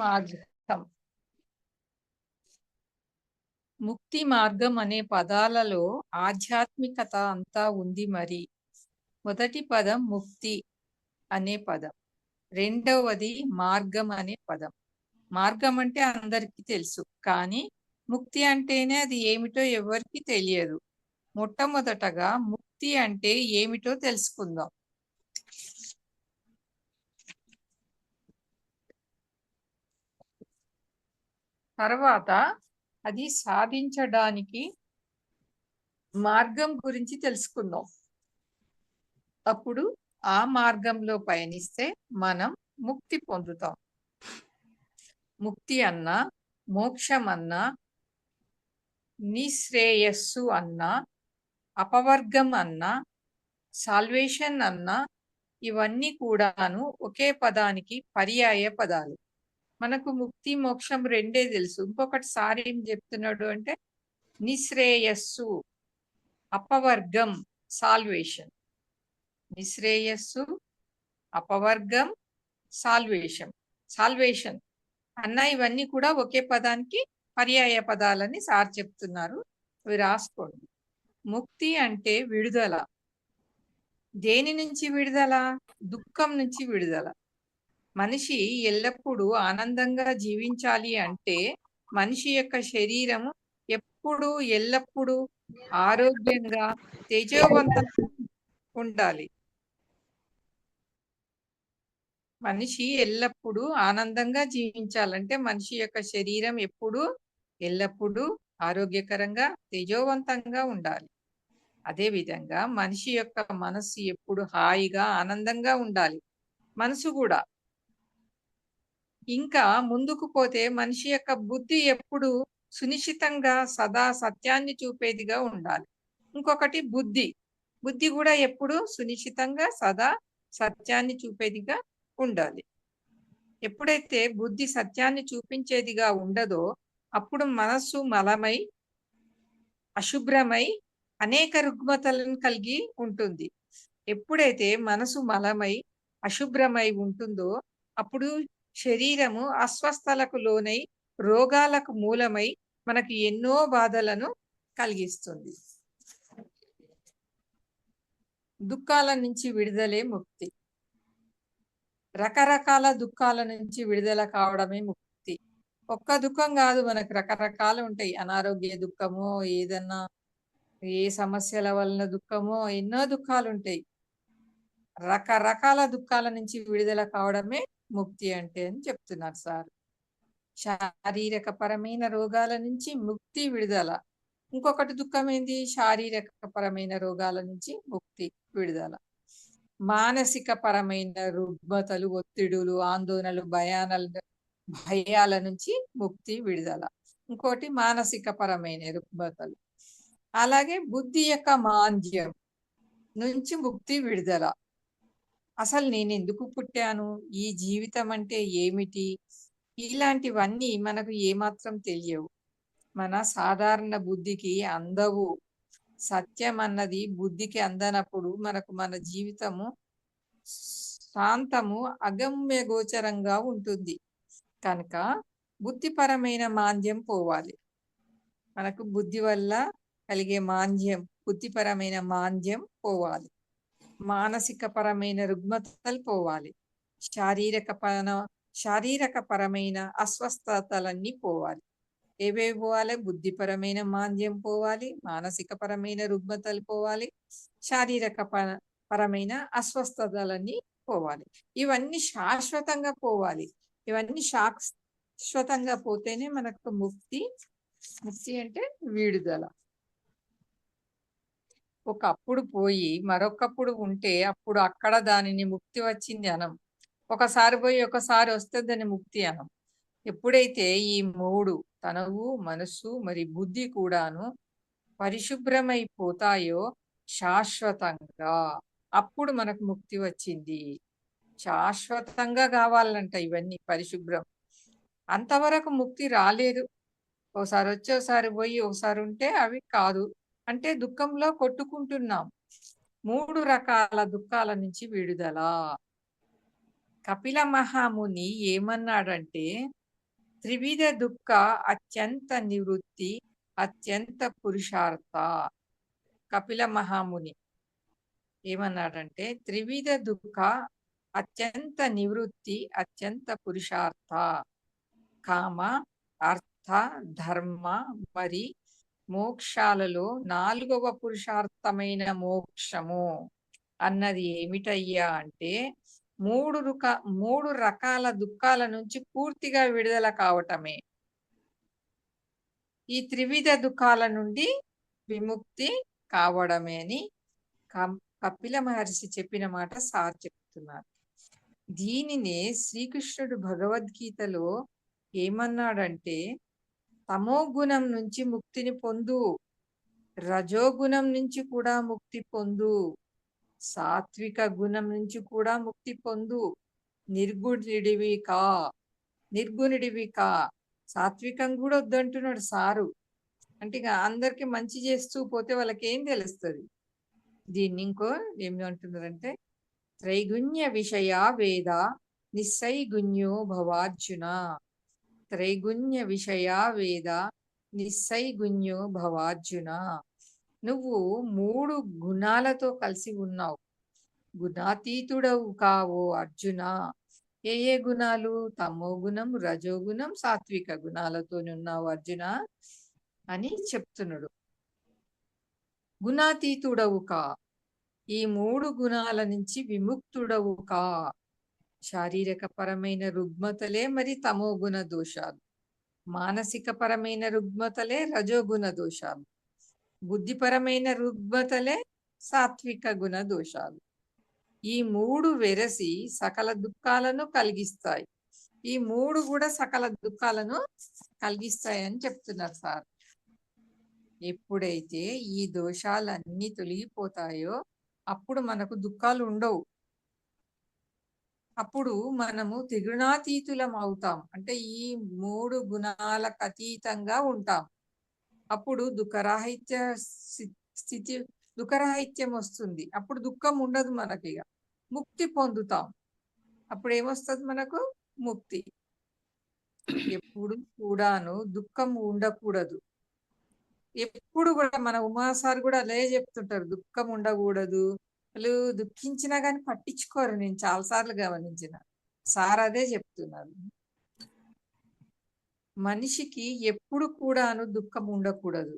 మార్గం. ముక్తి మార్గం అనే పదాలలో ఆధ్యాత్మికత అంతా ఉంది. మరి మొదటి పదం ముక్తి అనే పదం, రెండవది మార్గం అనే పదం. మార్గం అంటే అందరికీ తెలుసు, కానీ ముక్తి అంటేనే అది ఏమిటో ఎవరికి తెలియదు. మొట్టమొదటగా ముక్తి అంటే ఏమిటో తెలుసుకుందాం. తర్వాత అది సాధించడానికి మార్గం గురించి తెలుసుకుందాం. అప్పుడు ఆ మార్గంలో పయనిస్తే మనం ముక్తి పొందుతాం. ముక్తి అన్నా, మోక్షం అన్నా, నిశ్రేయస్సు అన్నా, అపవర్గం అన్నా, సాల్వేషన్ అన్నా, ఇవన్నీ కూడాను ఒకే పదానికి పర్యాయ పదాలు. మనకు ముక్తి మోక్షం రెండే తెలుసు. ఇంకొకటి సారి ఏం చెప్తున్నాడు అంటే నిశ్రేయస్సు, అపవర్గం, సాల్వేషన్. నిశ్రేయస్సు, అపవర్గం, సాల్వేషన్ అన్న ఇవన్నీ కూడా ఒకే పదానికి పర్యాయ పదాలని సార్ చెప్తున్నారు. అవి రాసుకోండి. ముక్తి అంటే విడుదల. దేని నుంచి విడుదల? దుఃఖం నుంచి విడుదల. మనిషి ఎల్లప్పుడూ ఆనందంగా జీవించాలి అంటే మనిషి యొక్క శరీరం ఎప్పుడు ఎల్లప్పుడూ ఆరోగ్యంగా తేజోవంతంగా ఉండాలి. మనిషి ఎల్లప్పుడూ ఆనందంగా జీవించాలంటే మనిషి యొక్క శరీరం ఎప్పుడూ ఎల్లప్పుడూ ఆరోగ్యకరంగా తేజోవంతంగా ఉండాలి. అదేవిధంగా మనిషి యొక్క మనస్సు ఎప్పుడు హాయిగా ఆనందంగా ఉండాలి, మనసు కూడా. ఇంకా ముందుకు పోతే మనిషి యొక్క బుద్ధి ఎప్పుడు సునిశ్చితంగా సదా సత్యాన్ని చూపేదిగా ఉండాలి. ఇంకొకటి బుద్ధి కూడా ఎప్పుడు సునిశ్చితంగా సదా సత్యాన్ని చూపేదిగా ఉండాలి. ఎప్పుడైతే బుద్ధి సత్యాన్ని చూపించేదిగా ఉండదో అప్పుడు మనస్సు మలమై అశుభ్రమై అనేక రుగ్మతలను కలిగి ఉంటుంది. ఎప్పుడైతే మనసు మలమై అశుభ్రమై ఉంటుందో అప్పుడు శరీరము అస్వస్థలకు లోనై రోగాలకు మూలమై మనకు ఎన్నో బాధలను కలిగిస్తుంది. దుఃఖాల నుంచి విడుదలే ముక్తి. రకరకాల దుఃఖాల నుంచి విడుదల కావడమే ముక్తి. ఒక్క దుఃఖం కాదు, మనకు రకరకాలు ఉంటాయి. అనారోగ్య దుఃఖమో, ఏదన్నా ఏ సమస్యల వలన దుఃఖమో, ఎన్నో దుఃఖాలు ఉంటాయి. రకరకాల దుఃఖాల నుంచి విడుదల కావడమే ముక్తి అంటే అని చెప్తున్నారు సార్. శారీరక పరమైన రోగాల నుంచి ముక్తి, విడుదల. ఇంకొకటి దుఃఖం ఏంది? శారీరక పరమైన రోగాల నుంచి ముక్తి, విడుదల. మానసిక పరమైన రుగ్మతలు, ఒత్తిడులు, ఆందోళనలు, భయాల నుంచి ముక్తి, విడుదల. ఇంకోటి మానసిక పరమైన రుగ్మతలు. అలాగే బుద్ధి యొక్క మాంద్యం నుంచి ముక్తి, విడుదల. అసలు నేను ఎందుకు పుట్టాను, ఈ జీవితం అంటే ఏమిటి, ఇలాంటివన్నీ మనకు ఏమాత్రం తెలియవు. మన సాధారణ బుద్ధికి అందవు. సత్యం అన్నది బుద్ధికి అందనప్పుడు మనకు మన జీవితము శాంతము అగమ్య గోచరంగా ఉంటుంది. కనుక బుద్ధిపరమైన మాంద్యం పోవాలి. మనకు బుద్ధి వల్ల కలిగే మాంద్యం, బుద్ధిపరమైన మాంద్యం పోవాలి. మానసిక పరమైన రుగ్మతలు పోవాలి. శారీరక పరమైన అస్వస్థతలన్నీ పోవాలి. ఏవేవి పోవాలి? బుద్ధిపరమైన మాంద్యం పోవాలి, మానసిక పరమైన రుగ్మతలు పోవాలి, శారీరక పరమైన అస్వస్థతలన్నీ పోవాలి. ఇవన్నీ శాశ్వతంగా పోవాలి. ఇవన్నీ శాశ్వతంగా పోతేనే మనకు ముక్తి. ముక్తి అంటే విడుదల. ఒకప్పుడు పోయి మరొకప్పుడు ఉంటే అప్పుడు అక్కడ దానిని ముక్తి వచ్చింది అనం. ఒకసారి పోయి ఒకసారి వస్తే దాన్ని ముక్తి అనం. ఎప్పుడైతే ఈ మూడు, తనవు, మనస్సు మరి బుద్ధి కూడాను పరిశుభ్రమైపోతాయో శాశ్వతంగా, అప్పుడు మనకు ముక్తి వచ్చింది. శాశ్వతంగా కావాలంట ఇవన్నీ పరిశుభ్రం. అంతవరకు ముక్తి రాలేదు. ఒకసారి వచ్చి ఒకసారి పోయి ఒకసారి ఉంటే అవి కాదు. అంటే దుఃఖంలో కొట్టుకుంటున్నాం. 3 రకాల దుఃఖాల నుంచి విడుదల. కపిల మహాముని ఏమన్నాడంటే త్రివిధ దుఃఖ అత్యంత నివృత్తి అత్యంత పురుషార్థ. కపిల మహాముని ఏమన్నాడంటే, త్రివిధ దుఃఖ అత్యంత నివృత్తి అత్యంత పురుషార్థ. కామ, అర్థ, ధర్మ మరి మోక్షాలలో 4వ పురుషార్థమైన మోక్షము అన్నది ఏమిటయ్యా అంటే, మూడు రకాల దుఃఖాల నుంచి పూర్తిగా విడుదల కావటమే. ఈ త్రివిధ దుఃఖాల నుండి విముక్తి కావడమే అని కపిల మహర్షి చెప్పిన మాట సార్ చెప్తున్నారు. దీనినే శ్రీకృష్ణుడు భగవద్గీతలో ఏమన్నాడంటే, తమో గుణం నుంచి ముక్తిని పొందు, రజోగుణం నుంచి కూడా ముక్తి పొందు, సాత్విక గుణం నుంచి కూడా ముక్తి పొందు, నిర్గుణుడివి కా. సాత్వికం కూడా వద్దంటున్నాడు సారు. అంటే ఇక అందరికి మంచి చేస్తూ పోతే వాళ్ళకి ఏం తెలుస్తుంది. దీన్ని ఇంకో ఏమంటున్నారంటే, త్రైగుణ్య విషయ వేద నిస్సైగుణ్యో భవార్జున. త్రైగుణ్య విషయ వేద నిస్సైగుణ్యో భవార్జున. నువ్వు 3 గుణాలతో కలిసి ఉన్నావు, గుణాతీతుడవు కావో అర్జున. ఏ ఏ గుణాలు? తమో గుణం, రజోగుణం, సాత్విక గుణాలతో ఉన్నావు అర్జున అని చెప్తున్నాడు. గుణాతీతుడవు కా, ఈ 3 గుణాల నుంచి విముక్తుడవు కా. శారీరక పరమైన రుగ్మతలే మరి తమో గుణ దోషాలు, మానసిక పరమైన రుగ్మతలే రజోగుణ దోషాలు, బుద్ధిపరమైన రుగ్మతలే సాత్విక గుణ దోషాలు. ఈ 3 వెరసి సకల దుఃఖాలను కలిగిస్తాయి. ఈ 3 కూడా సకల దుఃఖాలను కలిగిస్తాయని చెప్తున్నారు సార్. ఎప్పుడైతే ఈ దోషాలన్నీ తొలగిపోతాయో అప్పుడు మనకు దుఃఖాలు ఉండవు. అప్పుడు మనము త్రిగుణాతీతులం అవుతాం. అంటే ఈ 3 గుణాలకు అతీతంగా ఉంటాం. అప్పుడు దుఃఖరాహిత్య స్థితి, దుఃఖరాహిత్యం వస్తుంది. అప్పుడు దుఃఖం ఉండదు మనకి. ముక్తి పొందుతాం. అప్పుడు ఏమొస్తుంది మనకు? ముక్తి. ఎప్పుడు కూడాను దుఃఖం ఉండకూడదు. ఎప్పుడు కూడా మన ఉమాసారు కూడా అదే చెప్తుంటారు, దుఃఖం ఉండకూడదు. వాళ్ళు దుఃఖించినా కానీ పట్టించుకోరు. నేను చాలాసార్లు గమనించిన సార్ అదే చెప్తున్నారు. మనిషికి ఎప్పుడు కూడాను దుఃఖం ఉండకూడదు.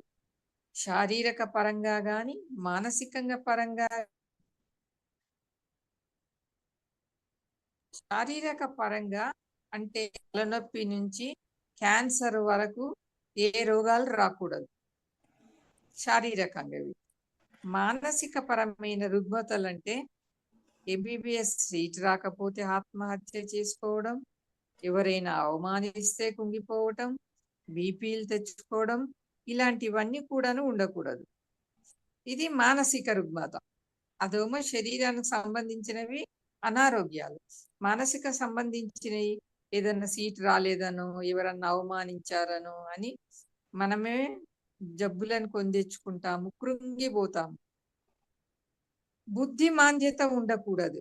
శారీరక పరంగా గాని మానసికంగా పరంగా. శారీరక పరంగా అంటే తలనొప్పి నుంచి క్యాన్సర్ వరకు ఏ రోగాలు రాకూడదు శారీరకంగా. మానసిక పరమైన రుగ్మతలు అంటే ఎంబీబీఎస్ సీట్ రాకపోతే ఆత్మహత్య చేసుకోవడం, ఎవరైనా అవమానిస్తే కుంగిపోవటం, బీపీలు తెచ్చుకోవడం, ఇలాంటివన్నీ కూడాను ఉండకూడదు. ఇది మానసిక రుగ్మత. అదేమో శరీరానికి సంబంధించినవి అనారోగ్యాలు. మానసిక సంబంధించినవి ఏదన్నా సీట్ రాలేదనో, ఎవరన్నా అవమానించారనో అని మనమే జబ్బులను కొని తెచ్చుకుంటాము, కృంగిపోతాము. బుద్ధి మాంద్యత ఉండకూడదు.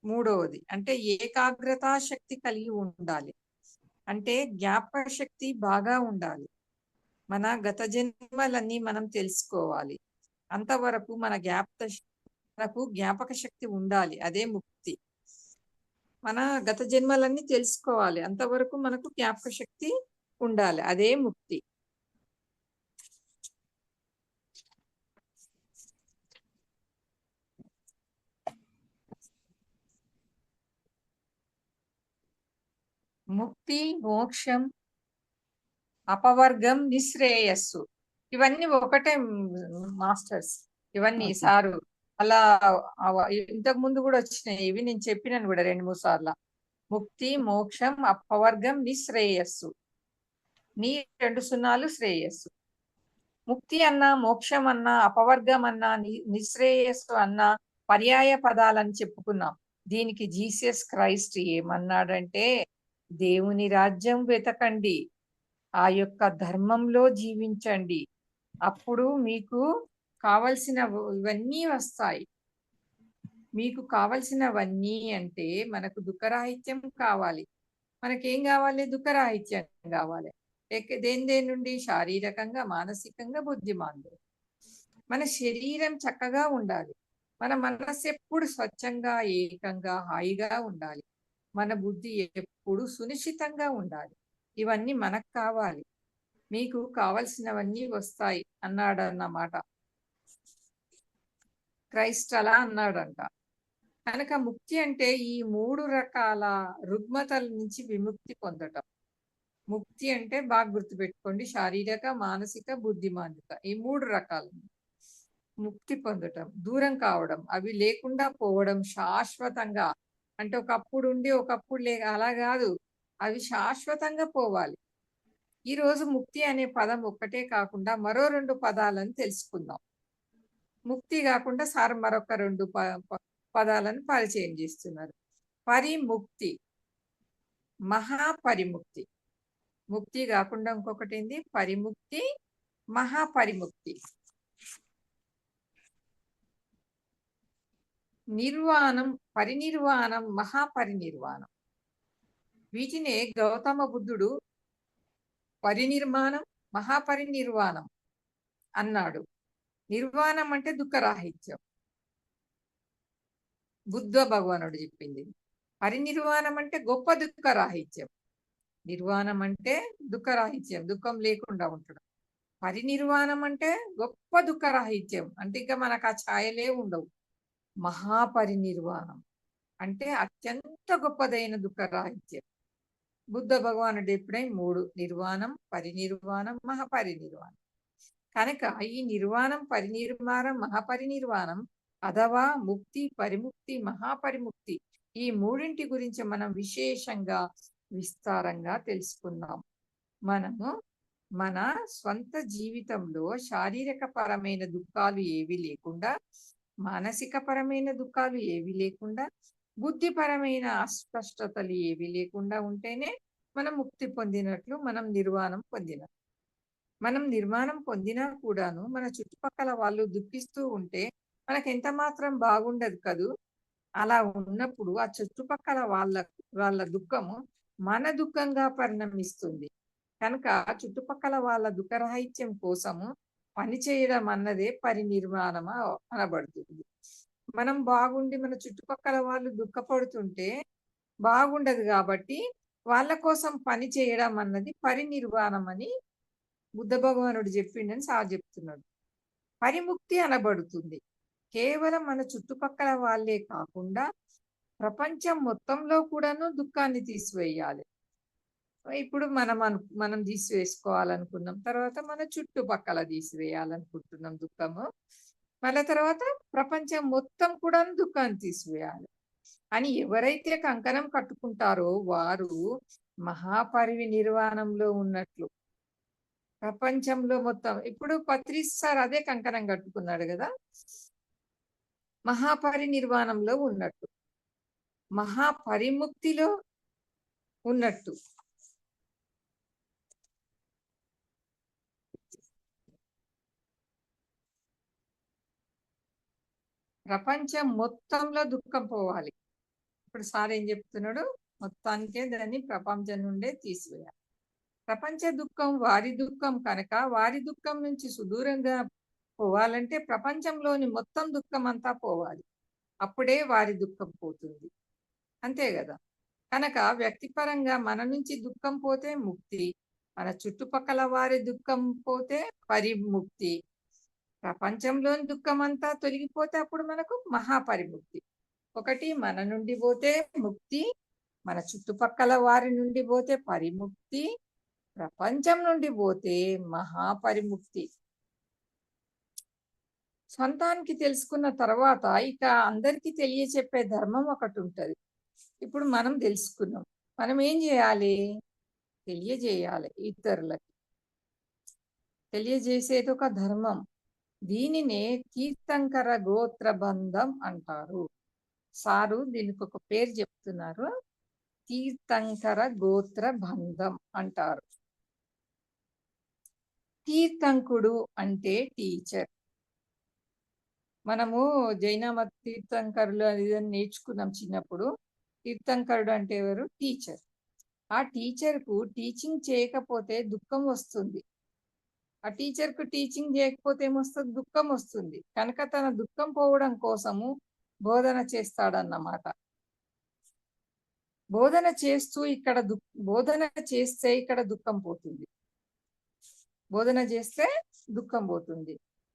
3వది అంటే ఏకాగ్రతా శక్తి కలిగి ఉండాలి. అంటే జ్ఞాపక శక్తి బాగా ఉండాలి. మన గత జన్మలన్నీ మనం తెలుసుకోవాలి. అంతవరకు మనకు జ్ఞాపక శక్తి ఉండాలి. అదే ముక్తి. మన గత జన్మలన్నీ తెలుసుకోవాలి. అంతవరకు మనకు జ్ఞాపక శక్తి ఉండాలి. అదే ముక్తి. ముక్తి, మోక్షం, అపవర్గం, నిశ్రేయస్సు ఇవన్నీ ఒకటే మాస్టర్స్. ఇవన్నీ సారు అలా ఇంతకు ముందు కూడా వచ్చినాయి. ఇవి నేను చెప్పినాను కూడా 2-3 సార్లు. ముక్తి, మోక్షం, అపవర్గం, నిశ్రేయస్సు. నీ 2 సున్నాలు శ్రేయస్సు. ముక్తి అన్నా, మోక్షం అన్నా, అపవర్గం అన్నా, నిశ్రేయస్సు అన్నా పర్యాయ పదాలని చెప్పుకున్నాం. దీనికి జీసస్ క్రైస్ట్ ఏమన్నాడంటే, దేవుని రాజ్యం వెతకండి, ఆ యొక్క ధర్మంలో జీవించండి, అప్పుడు మీకు కావలసిన ఇవన్నీ వస్తాయి. మీకు కావలసినవన్నీ అంటే మనకు దుఃఖరాహిత్యం కావాలి, మనకేం కావాలి? దుఃఖరాహిత్యం కావాలి. దేని దేని నుండి? శారీరకంగా, మానసికంగా, బుద్ధిమాంద్యం. మన శరీరం చక్కగా ఉండాలి. మన మనస్సు ఎప్పుడు స్వచ్ఛంగా, ఏకంగా, హాయిగా ఉండాలి. మన బుద్ధి ఎప్పుడు సునిశ్చితంగా ఉండాలి. ఇవన్నీ మనకు కావాలి. మీకు కావలసినవన్నీ వస్తాయి అన్నాడన్నమాట. క్రైస్ట్ అలా అన్నాడంట. కనుక ముక్తి అంటే ఈ 3 రకాల రుగ్మతల నుంచి విముక్తి పొందటం. ముక్తి అంటే బాగా గుర్తుపెట్టుకోండి, శారీరక, మానసిక, బుద్ధిమాంద్యత, ఈ 3 రకాలు. ముక్తి పొందటం, దూరం కావడం, అవి లేకుండా పోవడం శాశ్వతంగా. అంటే ఒకప్పుడు ఉండి ఒకప్పుడు అలా కాదు, అవి శాశ్వతంగా పోవాలి. ఈరోజు ముక్తి అనే పదం ఒక్కటే కాకుండా మరో 2 పదాలను తెలుసుకుందాం. ముక్తి కాకుండా సార్ మరొక 2 పదాలను పరిచయం చేస్తున్నారు. పరిముక్తి, మహాపరిముక్తి. ముక్తి కాకుండా ఇంకొకటి ఏంది? పరిముక్తి, మహాపరిముక్తి. నిర్వాణం, పరినిర్వాణం, మహాపరినిర్వాణం. వీటినే గౌతమ బుద్ధుడు పరినిర్మాణం, మహాపరినిర్వాణం అన్నాడు. నిర్వాణం అంటే దుఃఖరాహిత్యం, బుద్ధ భగవానుడు చెప్పింది. పరినిర్వాణం అంటే గొప్ప దుఃఖరాహిత్యం. నిర్వాణం అంటే దుఃఖరాహిత్యం, దుఃఖం లేకుండా ఉండడం. పరినిర్వాణం అంటే గొప్ప దుఃఖరాహిత్యం, అంటే ఇంకా మనకు ఆ ఛాయలే ఉండవు. మహాపరినిర్వాణం అంటే అత్యంత గొప్పదైన దుఃఖరాహిత్యం. బుద్ధ భగవానుడు ఎప్పుడై 3: నిర్వాణం, పరినిర్వాణం, మహాపరినిర్వాణం. కనుక ఈ నిర్వాణం, పరినిర్వాణం, మహాపరినిర్వాణం అథవా ముక్తి, పరిముక్తి, మహాపరిముక్తి, ఈ 3 గురించి మనం విశేషంగా విస్తారంగా తెలుసుకుందాం. మనము మన స్వంత జీవితంలో శారీరక పరమైన దుఃఖాలు ఏవి లేకుండా, మానసిక పరమైన దుఃఖాలు ఏవి లేకుండా, బుద్ధిపరమైన అస్పష్టతలు ఏవి లేకుండా ఉంటేనే మనం ముక్తి పొందినట్లు, మనం నిర్వాణం పొందినట్లు. మనం నిర్మాణం పొందినా కూడాను మన చుట్టుపక్కల వాళ్ళు దుఃఖిస్తూ ఉంటే మనకు ఎంత మాత్రం బాగుండదు కదూ. అలా ఉన్నప్పుడు ఆ చుట్టుపక్కల వాళ్ళ దుఃఖము మన దుఃఖంగా పరిణమిస్తుంది. కనుక చుట్టుపక్కల వాళ్ళ దుఃఖరాహిత్యం కోసము పనిచేయడం అన్నదే పరినిర్వాణం అనబడుతుంది. మనం బాగుండి మన చుట్టుపక్కల వాళ్ళు దుఃఖపడుతుంటే బాగుండదు, కాబట్టి వాళ్ళ కోసం పని చేయడం అన్నది పరినిర్వాణం అని బుద్ధ భగవానుడు చెప్పిండని సార్ చెప్తున్నాడు. పరిముక్తి అనబడుతుంది. కేవలం మన చుట్టుపక్కల వాళ్ళే కాకుండా ప్రపంచం మొత్తంలో కూడాను దుఃఖాన్ని తీసివేయాలి. ఇప్పుడు మనం తీసివేసుకోవాలనుకున్నాం, తర్వాత మన చుట్టుపక్కల తీసివేయాలనుకుంటున్నాం దుఃఖము. మళ్ళీ తర్వాత ప్రపంచం మొత్తం కూడా దుఃఖాన్ని తీసివేయాలి అని ఎవరైతే కంకణం కట్టుకుంటారో వారు మహాపరినిర్వాణంలో ఉన్నట్లు. ప్రపంచంలో మొత్తం ఇప్పుడు పత్రిస్ సార్ అదే కంకణం కట్టుకున్నాడు కదా, మహాపరినిర్వాణంలో ఉన్నట్టు, మహాపరిముక్తిలో ఉన్నట్టు. ప్రపంచం మొత్తంలో దుఃఖం పోవాలి. ఇప్పుడు సార్ ఏం చెప్తున్నాడు? మొత్తానికే దాన్ని ప్రపంచం నుండే తీసివేయాలి. ప్రపంచ దుఃఖం వారి దుఃఖం కనుక వారి దుఃఖం నుంచి సుదూరంగా పోవాలంటే ప్రపంచంలోని మొత్తం దుఃఖం అంతా పోవాలి. అప్పుడే వారి దుఃఖం పోతుంది. అంతే కదా. కనుక వ్యక్తిపరంగా మన నుంచి దుఃఖం పోతే ముక్తి, మన చుట్టుపక్కల వారి దుఃఖం పోతే పరిముక్తి, ప్రపంచంలోని దుఃఖం అంతా తొలగిపోతే అప్పుడు మనకు మహాపరిముక్తి. ఒకటి మన నుండి పోతే ముక్తి, మన చుట్టుపక్కల వారి నుండి పోతే పరిముక్తి, ప్రపంచం నుండి పోతే మహాపరిముక్తి. సొంతానికి తెలుసుకున్న తర్వాత ఇక అందరికీ తెలియచెప్పే ధర్మం ఒకటి ఉంటుంది. ఇప్పుడు మనం తెలుసుకున్నాం, మనం ఏం చేయాలి? తెలియజేయాలి ఇతరులకి. తెలియజేసేది ఒక ధర్మం. దీనినే తీర్థంకర గోత్ర బంధం అంటారు. సారు దీనికి ఒక పేరు చెప్తున్నారు, తీర్థంకర గోత్ర బంధం అంటారు. తీర్థంకుడు అంటే టీచర్. మనము జైనమత తీర్థంకరులు అది నేర్చుకున్నాం చిన్నప్పుడు. తీర్థంకరుడు అంటే ఎవరు? టీచర్. ఆ టీచర్కు టీచింగ్ చేయకపోతే దుఃఖం వస్తుంది. ఆ టీచర్కు టీచింగ్ చేయకపోతే ఏమొస్తుంది? దుఃఖం వస్తుంది. కనుక తన దుఃఖం పోవడం కోసము బోధన చేస్తాడన్నమాట. బోధన చేస్తూ ఇక్కడ బోధన చేస్తే ఇక్కడ దుఃఖం పోతుంది. బోధన చేస్తే దుఃఖం పోతుంది.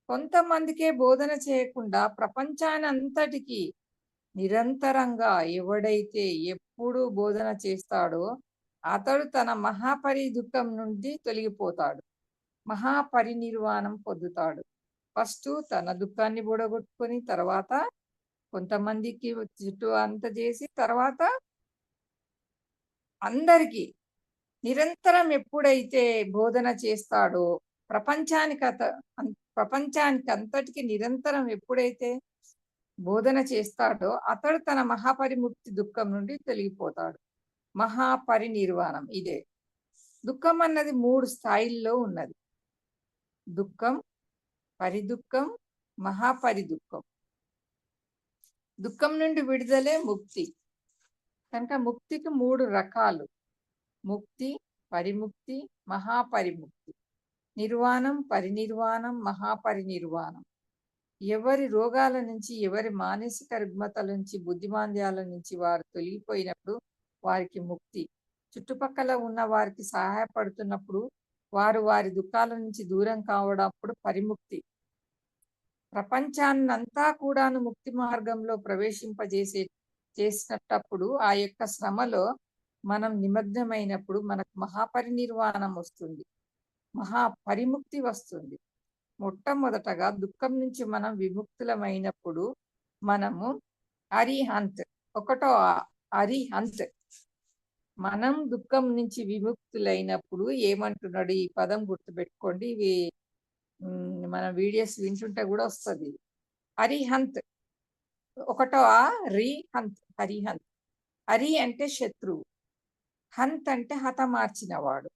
కొంతమందికే బోధన చేయకుండా ప్రపంచానంతటికి నిరంతరంగా ఎవడైతే ఎప్పుడు బోధన చేస్తాడో అతడు తన మహాపరి దుఃఖం నుండి తొలగిపోతాడు, మహాపరినిర్వాణం పొందుతాడు. ఫస్ట్ తన దుఃఖాన్ని బుడగొట్టుకొని తర్వాత కొంతమందికి చుట్టూ అంత చేసి తర్వాత అందరికీ నిరంతరం ఎప్పుడైతే బోధన చేస్తాడో ప్రపంచానికి అంతటికి నిరంతరం ఎప్పుడైతే బోధన చేస్తాడో అతడు తన మహాపరిముక్తి దుఃఖం నుండి తొలగిపోతాడు. మహాపరినిర్వాణం ఇదే. దుఃఖం అన్నది 3 స్థాయిల్లో ఉన్నది. దుఃఖం, పరిదుఃఖం, మహాపరిదుఃఖం. దుఃఖం నుండి విడుదలే ముక్తి. కనుక ముక్తికి 3 రకాలు: ముక్తి, పరిముక్తి, మహాపరిముక్తి. నిర్వాణం, పరినిర్వాణం, మహాపరినిర్వాణం. ఎవరి రోగాల నుంచి, ఎవరి మానసిక రుగ్మతల నుంచి, బుద్ధిమాంద్యాల నుంచి వారు తొలగిపోయినప్పుడు వారికి ముక్తి. చుట్టుపక్కల ఉన్న వారికి సహాయపడుతున్నప్పుడు వారు వారి దుఃఖాల నుంచి దూరం కావడప్పుడు ప్రపంచాన్నంతా కూడాను ముక్తి మార్గంలో చేసినప్పుడు ఆ యొక్క శ్రమలో మనం నిమగ్నమైనప్పుడు మనకు మహాపరినిర్వాణం వస్తుంది, మహాపరిముక్తి వస్తుంది. మొట్టమొదటగా దుఃఖం నుంచి మనం విముక్తులమైనప్పుడు మనము అరిహంత్, ఒకటో అరిహంత్. మనం దుఃఖం నుంచి విముక్తులైనప్పుడు ఏమంటున్నాడు? ఈ పదం గుర్తుపెట్టుకోండి, ఇవి మన వీడియోస్ వింటుంటే కూడా వస్తుంది. అరిహంత్, ఒకటో రిహంత్, హరిహంత్. హరి అంటే శత్రువు, హంత్ అంటే హతమార్చినవాడు.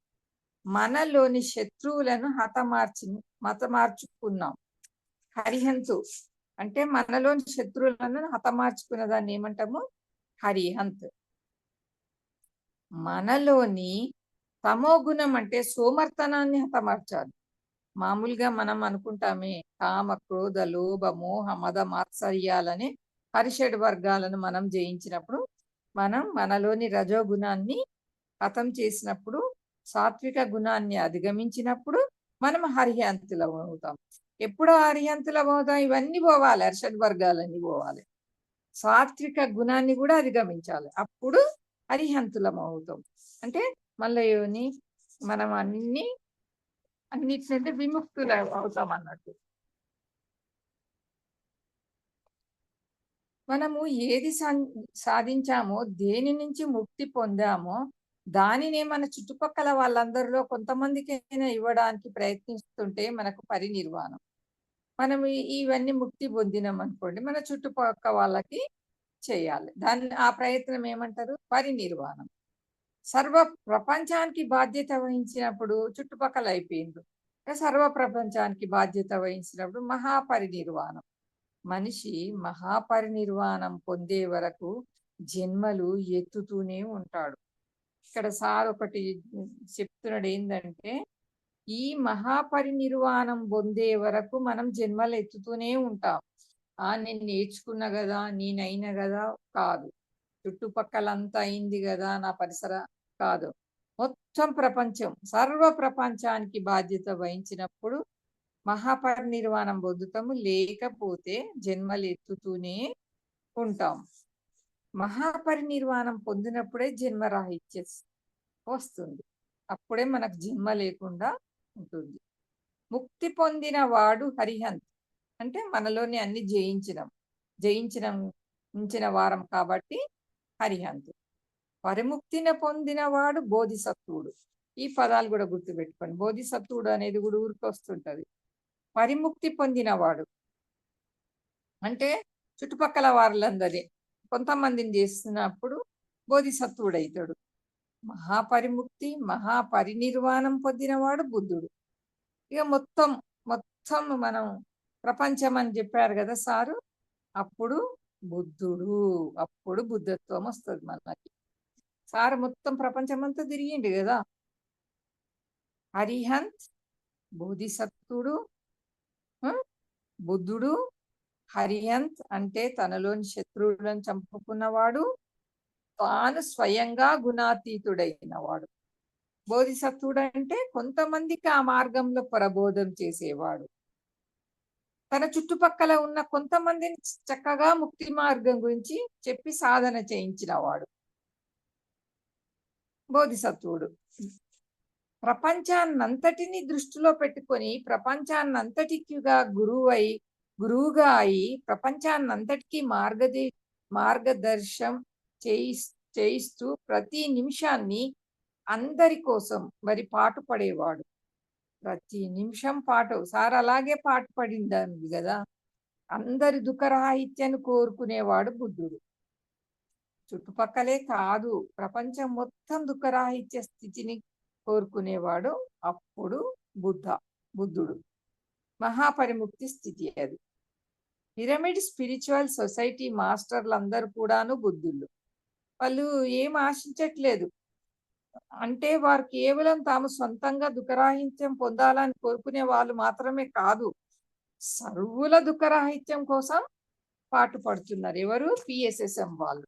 మనలోని శత్రువులను హతమార్చుకున్నాం. హరిహంతు అంటే మనలోని శత్రువులను హతమార్చుకున్న దాన్ని ఏమంటాము? హరిహంత్. మనలోని తమో గుణం అంటే సోమర్తనాన్ని హతమార్చాలి. మామూలుగా మనం అనుకుంటామే కామ, క్రోధ, లోభ, మోహ, మద, మాత్సర్యాలని హరిషడ్ వర్గాలను మనం జయించినప్పుడు, మనం మనలోని రజోగుణాన్ని హతం చేసినప్పుడు, సాత్విక గుణాన్ని అధిగమించినప్పుడు మనం హరిహంతులం అవుతాం. ఎప్పుడు హరిహంతులం అవుతాం? ఇవన్నీ పోవాలి, హర్షడ్ వర్గాలన్నీ పోవాలి, సాత్విక గుణాన్ని కూడా అధిగమించాలి, అప్పుడు హరిహంతులం అవుతాం. అంటే మళ్ళీ మనం అన్నిటికంటే విముక్తులు అవుతాం అన్నట్టు. మనము ఏది సాధించామో, దేని నుంచి ముక్తి పొందామో దానినే మన చుట్టుపక్కల వాళ్ళందరిలో కొంతమందికైనా ఇవ్వడానికి ప్రయత్నిస్తుంటే మనకు పరినిర్వాణం. మనం ఇవన్నీ ముక్తి పొందినాం అనుకోండి, మన చుట్టుపక్కల వాళ్ళకి చేయాలి. ఆ ప్రయత్నం ఏమంటారు? పరినిర్వాణం. సర్వ ప్రపంచానికి బాధ్యత వహించినప్పుడు చుట్టుపక్కల అయిపోయింది, సర్వ ప్రపంచానికి బాధ్యత వహించినప్పుడు మహాపరినిర్వాణం. మనిషి మహాపరినిర్వాణం పొందే వరకు జన్మలు ఎత్తుతూనే ఉంటాడు. ఇక్కడ సార్ ఒకటి చెప్తున్నాడు ఏంటంటే, ఈ మహాపరినిర్వాణం పొందే వరకు మనం జన్మలు ఎత్తుతూనే ఉంటాం. నేను నేర్చుకున్నా కదా, నేనైనా కదా కాదు, చుట్టుపక్కలంతా అయింది కదా నా పరిసర కాదు, మొత్తం ప్రపంచం, సర్వ ప్రపంచానికి బాధ్యత వహించినప్పుడు మహాపరినిర్వాణం పొందుతాము, లేకపోతే జన్మలు ఎత్తుతూనే ఉంటాం. మహాపరినిర్వాణం పొందినప్పుడే జన్మరాహిత్యం వస్తుంది, అప్పుడే మనకు జన్మ లేకుండా ఉంటుంది. ముక్తి పొందిన వాడు హరిహంత్ అంటే మనలోని అన్ని జయించిన వారం కాబట్టి హరిహంత్. పరిముక్తిని పొందిన వాడు బోధిసత్వుడు. ఈ పదాలు కూడా గుర్తుపెట్టుకోండి. బోధిసత్వుడు అనేది కూడా ఊరికి వస్తుంటది. పరిముక్తి పొందినవాడు అంటే చుట్టుపక్కల వాళ్ళందరి కొంతమందిని చేస్తున్నప్పుడు బోధిసత్వుడైతాడు. మహాపరిముక్తి, మహాపరినిర్వాణం పొందినవాడు బుద్ధుడు. ఇక మొత్తం మనం ప్రపంచం అని చెప్పారు కదా సారు, అప్పుడు బుద్ధుడు, అప్పుడు బుద్ధత్వం వస్తుంది మనకి. సార్ మొత్తం ప్రపంచమంతా తిరిగిండు కదా. అరిహంత్, బోధిసత్వుడు, ఆ, బుద్ధుడు. హరిహంత్ అంటే తనలోని శత్రువులను చంపుకున్నవాడు, తాను స్వయంగా గుణాతీతుడైన వాడు. బోధిసత్వుడు అంటే కొంతమందికి ఆ మార్గంలో ప్రబోధం చేసేవాడు, తన చుట్టుపక్కల ఉన్న కొంతమందిని చక్కగా ముక్తి మార్గం గురించి చెప్పి సాధన చేయించినవాడు బోధిసత్వుడు. ప్రపంచాన్నంతటిని దృష్టిలో పెట్టుకొని ప్రపంచాన్నంతటికిగా గురువుగా అయి ప్రపంచాన్నంతటికీ మార్గదర్శం చేయిస్తూ ప్రతి నిమిషాన్ని అందరి కోసం మరి పాటు పడేవాడు. ప్రతి నిమిషం పాటు సార్ అలాగే పాటు పడింది కదా. అందరి దుఃఖరాహిత్యాన్ని కోరుకునేవాడు బుద్ధుడు. చుట్టుపక్కలే కాదు, ప్రపంచం మొత్తం దుఃఖరాహిత్య స్థితిని కోరుకునేవాడు అప్పుడు బుద్ధుడు. మహాపరిముక్తి స్థితి అది. పిరమిడ్ స్పిరిచువల్ సొసైటీ మాస్టర్లు అందరూ కూడాను బుద్ధుళ్ళు. వాళ్ళు ఏం ఆశించట్లేదు, అంటే వారు కేవలం తాము సొంతంగా దుఃఖరాహిత్యం పొందాలని కోరుకునే వాళ్ళు మాత్రమే కాదు, సర్వుల దుఃఖరాహిత్యం కోసం పాటు పడుతున్నారు. ఎవరు? పిఎస్ఎస్ఎం వాళ్ళు.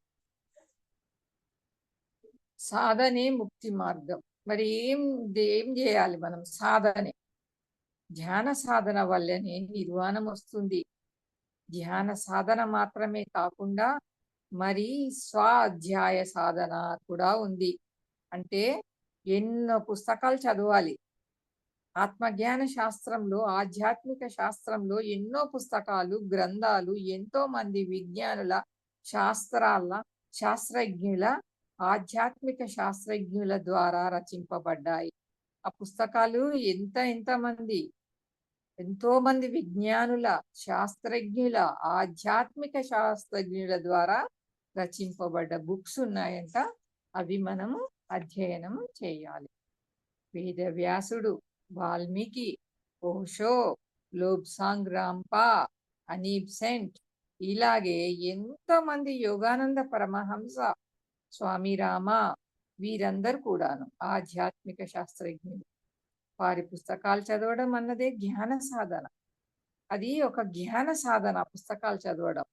సాధనే ముక్తి మార్గం. మరి ఏం చేయాలి మనం? సాధనే, ధ్యాన సాధన వల్లనే నిర్వాణం వస్తుంది. ధ్యాన సాధన మాత్రమే కాకుండా మరి స్వాధ్యాయ సాధన కూడా ఉంది. అంటే ఎన్నో పుస్తకాలు చదవాలి. ఆత్మజ్ఞాన శాస్త్రంలో, ఆధ్యాత్మిక శాస్త్రంలో ఎన్నో పుస్తకాలు, గ్రంథాలు, ఎంతో మంది విజ్ఞానుల, శాస్త్రజ్ఞుల, ఆధ్యాత్మిక శాస్త్రజ్ఞుల ద్వారా రచింపబడ్డాయి. ఆ పుస్తకాలు ఎంతమంది, ఎంతో మంది విజ్ఞానుల, శాస్త్రజ్ఞుల, ఆధ్యాత్మిక శాస్త్రజ్ఞుల ద్వారా రచింపబడ్డ బుక్స్ ఉన్నాయంట. అవి మనము అధ్యయనం చేయాలి. వేదవ్యాసుడు, Valmiki, Osho, Lobsang Rampa, Annie Besant, ఇలాగే ఎంతమంది యోగానంద పరమహంస, స్వామి రామ, వీరందరూ కూడాను ఆధ్యాత్మిక శాస్త్రజ్ఞులు. వారి పుస్తకాలు చదవడం అన్నదే జ్ఞాన సాధన. అది ఒక జ్ఞాన సాధన, పుస్తకాలు చదవడం.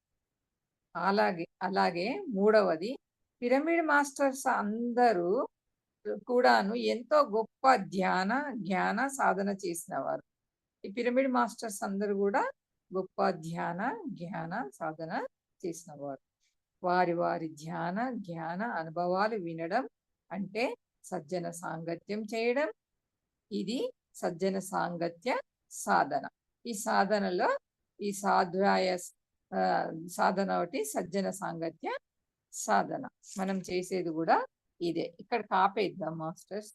అలాగే మూడవది, పిరమిడ్ మాస్టర్స్ అందరూ కూడాను ఎంతో గొప్ప జ్ఞాన సాధన చేసిన వారు. ఈ పిరమిడ్ మాస్టర్స్ అందరూ కూడా గొప్ప జ్ఞాన సాధన చేసిన వారు. వారి జ్ఞాన అనుభవాలు వినడం అంటే సజ్జన సాంగత్యం చేయడం. ఇది సజ్జన సాంగత్య సాధన. ఈ సాధనలో ఈ సాధ్యాయ సాధన ఒకటి, సజ్జన సాంగత్య సాధన. మనం చేసేది కూడా ఇదే. ఇక్కడ ఆపేద్దాం మాస్టర్స్.